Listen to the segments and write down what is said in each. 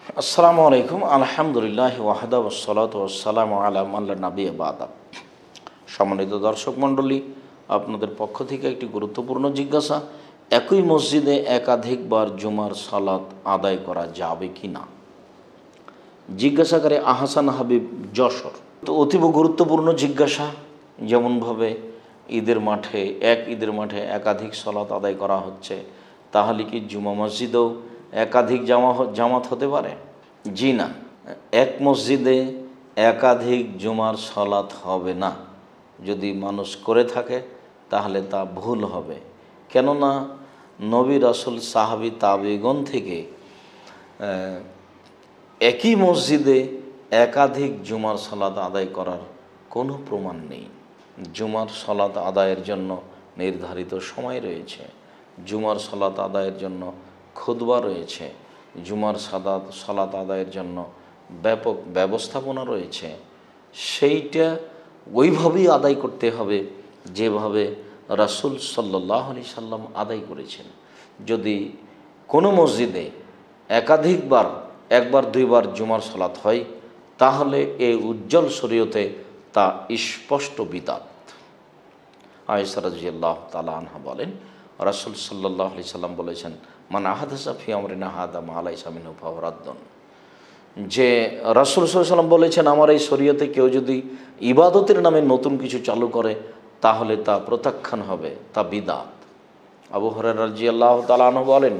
আসসালামু আলাইকুম। আলহামদুলিল্লাহ ওয়াহদা ওয়াসসালাতু ওয়াসসালামু আলা মান লা নাবিয়্যা বা'দা। সম্মানিত দর্শক মণ্ডলী, আপনাদের পক্ষ থেকে একটি গুরুত্বপূর্ণ জিজ্ঞাসা, একই মসজিদে একাধিকবার জুমার সালাত আদায় করা যাবে কি না। জিজ্ঞাসাকারী আহসান হাবিব, যশোর। তো অতীব গুরুত্বপূর্ণ জিজ্ঞাসা। যেমনভাবে ঈদের মাঠে একাধিক সালাত আদায় করা হচ্ছে, তাহলে কি জুমা মসজিদেও একাধিক জামাত হতে পারে? জি না, এক মসজিদে একাধিক জুমার সালাত হবে না। যদি মানুষ করে থাকে তাহলে তা ভুল হবে। কেননা নবী রাসূল সাহাবী তাবেঈগণ থেকে একই মসজিদে একাধিক জুমার সালাত আদায় করার কোনো প্রমাণ নেই। জুমার সালাত আদায়ের জন্য নির্ধারিত সময় রয়েছে, জুমার সালাত আদায়ের জন্য খুতবা রয়েছে, জুমার সালাত আদায়ের জন্য ব্যাপক ব্যবস্থাপনা রয়েছে। সেইটা ওইভাবেই আদায় করতে হবে যেভাবে রাসূল সাল্লাল্লাহু আলাইহি সাল্লাম আদায় করেছেন। যদি কোনো মসজিদে একাধিকবার, একবার দুইবার জুমার সালাত হয়, তাহলে এই উজ্জ্বল শরীয়তে তা স্পষ্ট বিদআত। আয়েশা রাদিয়াল্লাহু তাআলা আনহা বলেন, রাসূল সাল্লাল্লাহু আলাইহি সাল্লাম বলেছেন, মান আহাদাসা ফি আমরিনা হাযা মা লাইসা মিনহু ফাহুয়া রাদ্দুন। যে রাসূল সাল্লাল্লাহু আলাইহি সাল্লাম বলেছেন, আমার এই শরীয়তে কেউ যদি ইবাদতের নামে নতুন কিছু চালু করে তাহলে তা প্রত্যাখ্যান হবে, তা বিদআত। আবু হুরায়রা রাদিয়াল্লাহু তাআলা আনহু বলেন,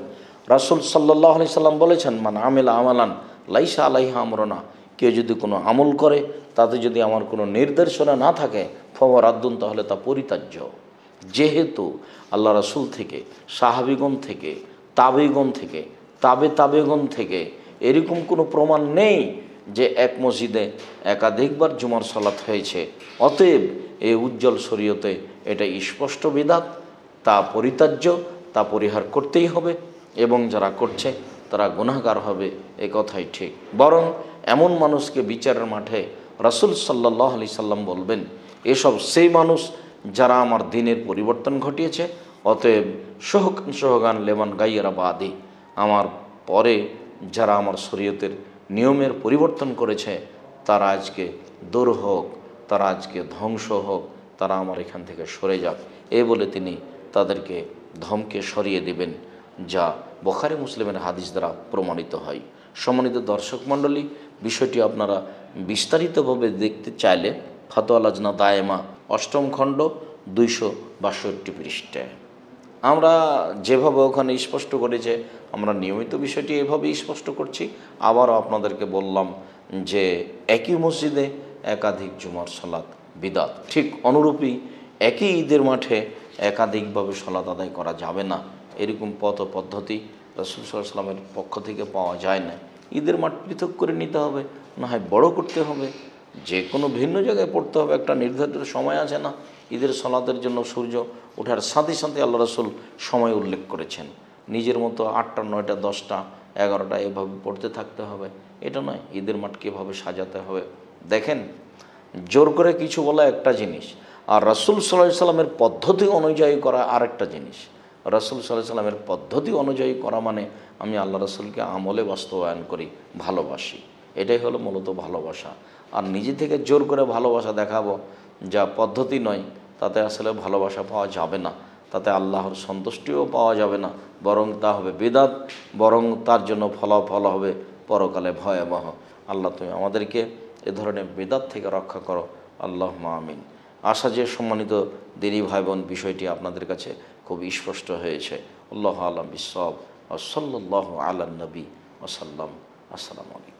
রাসূল সাল্লাল্লাহু আলাইহি সাল্লাম বলেছেন, মান আমিলা আমালান লাইসা আলাইহি আমরুনা, কেউ যদি কোনো আমল করে তাতে যদি আমার কোনো নির্দেশনা না থাকে, ফাহুয়া রাদ্দুন, তাহলে তা পরিত্যাজ্য। যেহেতু আল্লাহ রাসূল থেকে, সাহাবীগণ থেকে, তাবেঈগণ থেকে, তাবেগণ থেকে এরকম কোনো প্রমাণ নেই যে এক মসজিদে একাধিকবার জুমার সালাত হয়েছে, অতএব এই উজ্জ্বল শরীয়তে এটা স্পষ্ট বিদআত, তা পরিত্যাজ্য, তা পরিহার করতেই হবে, এবং যারা করছে তারা গুনাহগার হবে, এ কথাই ঠিক। বরং এমন মানুষকে বিচারের মাঠে রাসূল সাল্লাল্লাহু আলাইহি সাল্লাম বলবেন, এসব সেই মানুষ যারা আমার দ্বীনের পরিবর্তন ঘটিয়েছে, অতএব সোহগান লেমান গাইয়ারা বাদি, আমার পরে যারা আমার শরীয়তের নিয়মের পরিবর্তন করেছে তারা আজকে দূর হোক, তারা আজকে ধ্বংস হোক, তারা আমার এখান থেকে সরে যাক, এ বলে তিনি তাদেরকে ধমকে সরিয়ে দিবেন, যা বুখারী মুসলিমের হাদিস দ্বারা প্রমাণিত হয়। সম্মানিত দর্শক মণ্ডলী, বিষয়টি আপনারা বিস্তারিতভাবে দেখতে চাইলে ফাতোয়া লাজনা দায়েমা ৮ম খণ্ড ২৬২ পৃষ্ঠায় আমরা যেভাবে ওখানে স্পষ্ট করেছে, আমরা নিয়মিত বিষয়টি এভাবেই স্পষ্ট করছি। আবারও আপনাদেরকে বললাম যে একই মসজিদে একাধিক জুমার সালাত বিদআত। ঠিক অনুরূপী একই ঈদের মাঠে একাধিকভাবে সালাত আদায় করা যাবে না, এরকম পদ্ধতি রাসূল সাল্লাল্লাহু আলাইহি সাল্লামের পক্ষ থেকে পাওয়া যায় না। ঈদের মাঠ পৃথক করে নিতে হবে, না হয় বড় করতে হবে, যে কোনো ভিন্ন জায়গায় পড়তে হবে। একটা নির্ধারিত সময় আছে না ঈদের সালাতের জন্য? সূর্য ওঠার সাথে সাথে আল্লাহ রাসূল সময় উল্লেখ করেছেন। নিজের মতো ৮টা, ৯টা, 10টা, 11টা এভাবে পড়তে থাকতে হবে, এটা নয়। ঈদের মাঠ কীভাবে সাজাতে হবে দেখেন, জোর করে কিছু বলা একটা জিনিস, আর রাসূল সাল্লাল্লাহু আলাইহি সাল্লামের পদ্ধতি অনুযায়ী করা আরেকটা জিনিস। রাসূল সাল্লাল্লাহু আলাইহি সাল্লামের পদ্ধতি অনুযায়ী করা মানে আমি আল্লাহ রাসূলকে আমলে বাস্তবায়ন করি, ভালোবাসি, এটাই হলো মূলত ভালোবাসা। আর নিজে থেকে জোর করে ভালোবাসা দেখাবো যা পদ্ধতি নয়, তাতে আসলে ভালোবাসা পাওয়া যাবে না, তাতে আল্লাহর সন্তুষ্টিও পাওয়া যাবে না, বরং তা হবে বিদআত, বরং তার জন্য ফলাফল হবে পরকালে ভয়াবহ। আল্লাহ তুমি আমাদেরকে এ ধরনের বিদআত থেকে রক্ষা করো, আল্লাহুম্মা আমিন। আশা যে সম্মানিত দিনী ভাই বোন বিষয়টি আপনাদের কাছে খুব স্পষ্ট হয়েছে। আল্লাহু আ'লাম বিস-সাওয়াব। ওয়া সাল্লাল্লাহু আলা নবী ওয়া সাল্লাম। আসসালামু আলাইকুম।